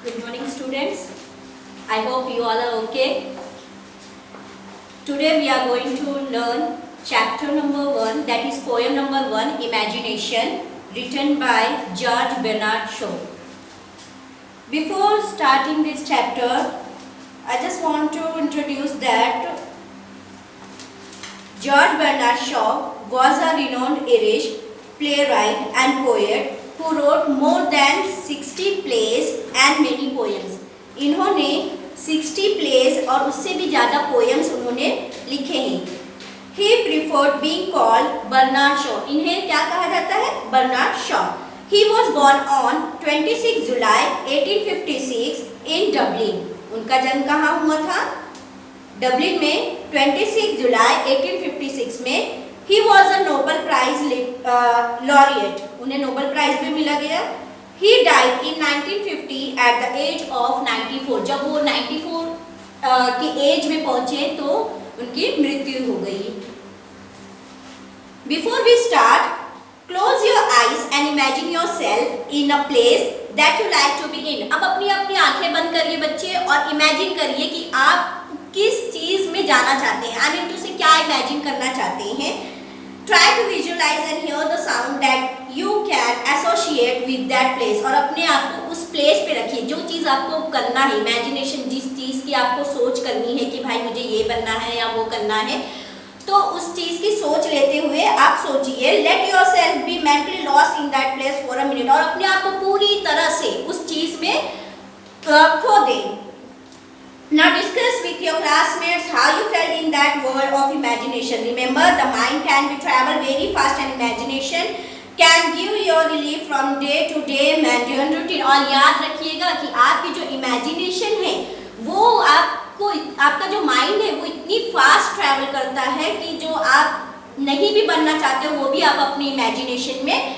Good morning, students. I hope you all are okay. Today we are going to learn chapter number 1, that is poem number 1, Imagination, written by George Bernard Shaw. Before starting this chapter, I just want to introduce that George Bernard Shaw was a renowned Irish playwright and poet who wrote more than 60 plays and many poems. इन्होंने 60 plays और उससे भी ज़्यादा poems उन्होंने लिखे हैं. He preferred being called Bernard Shaw. इन्हें क्या कहा जाता है? Bernard Shaw. He was born on 26 July 1856 in Dublin. उनका जन्म कहाँ हुआ था? डबलिन में 26 जुलाई 1856 में. He was a Nobel Prize laureate. उन्हें नोबेल प्राइज भी मिला गया. He died in 1950 at the age of 94. जब वो 94 की एज में पहुंचे तो उनकी मृत्यु हो गई. Before we start, close your eyes and imagine yourself in a place that you like to be in. अब अपनी अपनी आंखें बंद करिए बच्चे और इमेजिन करिए कि आप किस चीज में जाना चाहते हैं. आई मीन टू से क्या इमेजिन करना चाहते हैं. Try to visualize and hear the sound that you can associate with that place. और अपने आप को उस प्लेस पे रखिए. जो चीज़ आपको करना है, इमेजिनेशन जिस चीज़ की आपको सोच करनी है कि भाई मुझे ये बनना है या वो करना है, तो उस चीज़ की सोच लेते हुए आप सोचिए. Let yourself be mentally lost in that place for a minute. और अपने आप को पूरी तरह से उस चीज़ में खो दें. Now discuss with your classmates how you felt in that world of imagination. Remember, the mind can be travel very fast and imagination can give you relief from day to day mundane routine. और याद रखिएगा कि आपकी जो imagination है वो आपको, आपका जो mind है वो इतनी fast travel करता है कि जो आप नहीं भी बनना चाहते हो वो भी आप अपनी imagination में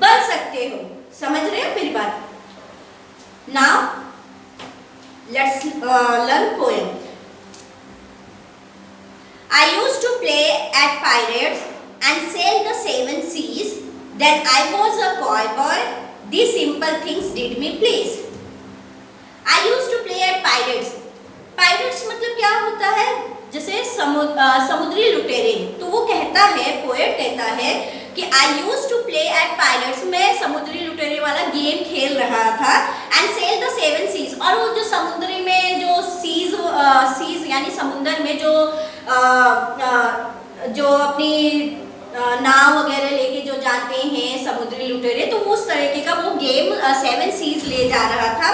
बन सकते हो. समझ रहे हो मेरी बात? Now let's learn poem. I used to play at pirates and sail the 7 seas. Then I was a cowboy. These simple things did me please. I used to play at pirates. Pirates मतलब क्या होता है? जैसे समुद्री लुटेरे. तो वो कहता है, पोएट कहता है कि I used to play at pirates. मैं समुद्री लुटेरे वाला गेम खेल रहा था. And sail the 7 seas. और वो जो समुद्री में जो सीज यानी समुद्र में जो अपनी नाव वगैरह लेके जो जाते हैं समुद्री लुटेरे, तो उस तरीके का वो गेम 7 सीज ले जा रहा था.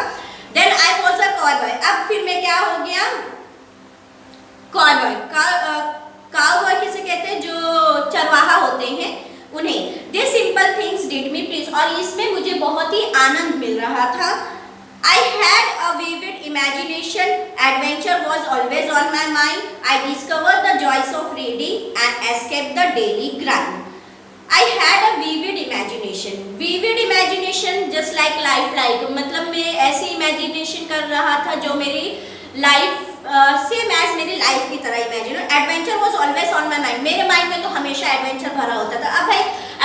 Then I was a cowboy. अब फिर मैं क्या हो गया? cowboy. cowboy किसे कहते हैं? जो चरवाहा होते हैं उन्हें. These simple things did me please. और इसमें मुझे बहुत ही आनंद मिल रहा था. I had a vivid imagination. Adventure was always on my mind. I discovered the joys of reading and escaped the daily grind. I had a vivid imagination. Vivid imagination just like life. मतलब मैं ऐसी imagination कर रहा था जो मेरी life same as मेरी life की तरह imagine. Adventure was always on my mind. मेरे माइंड में तो हमेशा एडवेंचर भरा होता था. अब भाई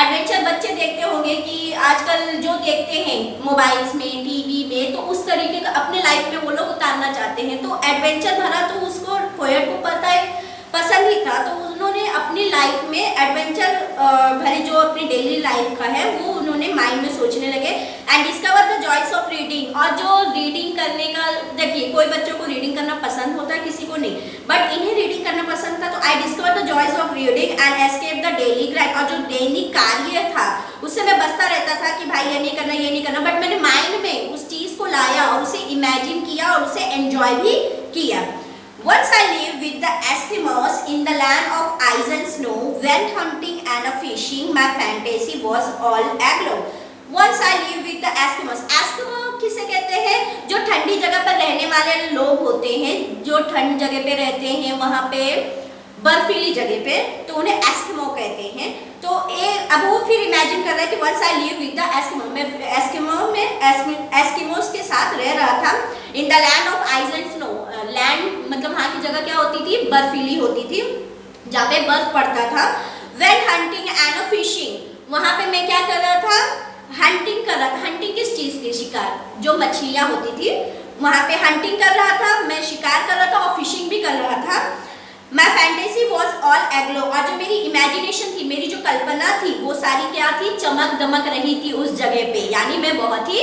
एडवेंचर बच्चे देखते होंगे कि आजकल जो देखते हैं मोबाइल्स में, टीवी में, तो उस तरीके का अपने लाइफ में वो लोग उतारना चाहते हैं. तो एडवेंचर भरा तो उसको पोएट को पसंद ही था. तो उन्होंने अपनी लाइफ में एडवेंचर भरी जो अपनी डेली लाइफ का है वो उन्होंने माइंड में सोचने लगे. And discover the joys of reading. और जो रीडिंग करने का, देखिए कोई बच्चों को रीडिंग करना पसंद होता है, किसी को नहीं, बट इन्हें रीडिंग करना पसंद था. तो I discover the joys of reading and escape the daily grind. और जो दैनिक कार्य था उससे मैं बचता रहता था कि भाई ये नहीं करना, ये नहीं करना, बट मैंने माइंड में उस चीज़ को लाया और उसे इमेजिन किया और उसे एंजॉय भी किया. Once I lived with the Eskimos in the land of ice and snow, went hunting and fishing. My fantasy was all aglow. Once I lived with the Eskimos. Eskimo किसे कहते हैं? जो ठंडी जगह पर रहने वाले लोग होते हैं, जो ठंड जगह पे रहते हैं, वहाँ पे बर्फीली जगह पे, तो उन्हें एस्किमो कहते हैं. तो अब वो फिर इमेजिन कर रहा है कि once I live with the Eskimo. मैं एस्किमोस के साथ रह रहा था. In the land of ice and snow. Land मतलब वहाँ की जगह क्या होती थी? बर्फीली होती थी, जहाँ पे बर्फ पड़ता था. When hunting and fishing. वहाँ पे मैं क्या कर रहा था? हंटिंग कर रहा था। हंटिंग किस चीज़ की? शिकार, जो मछलियाँ होती थी वहाँ पे हंटिंग कर रहा था, मैं शिकार कर रहा था और फिशिंग भी कर रहा था। माई फैंटेसी वॉज ऑल एग्लो, और जो मेरी इमेजिनेशन थी, मेरी जो कल्पना थी वो सारी क्या थी? चमक दमक रही थी उस जगह पे, यानी मैं बहुत ही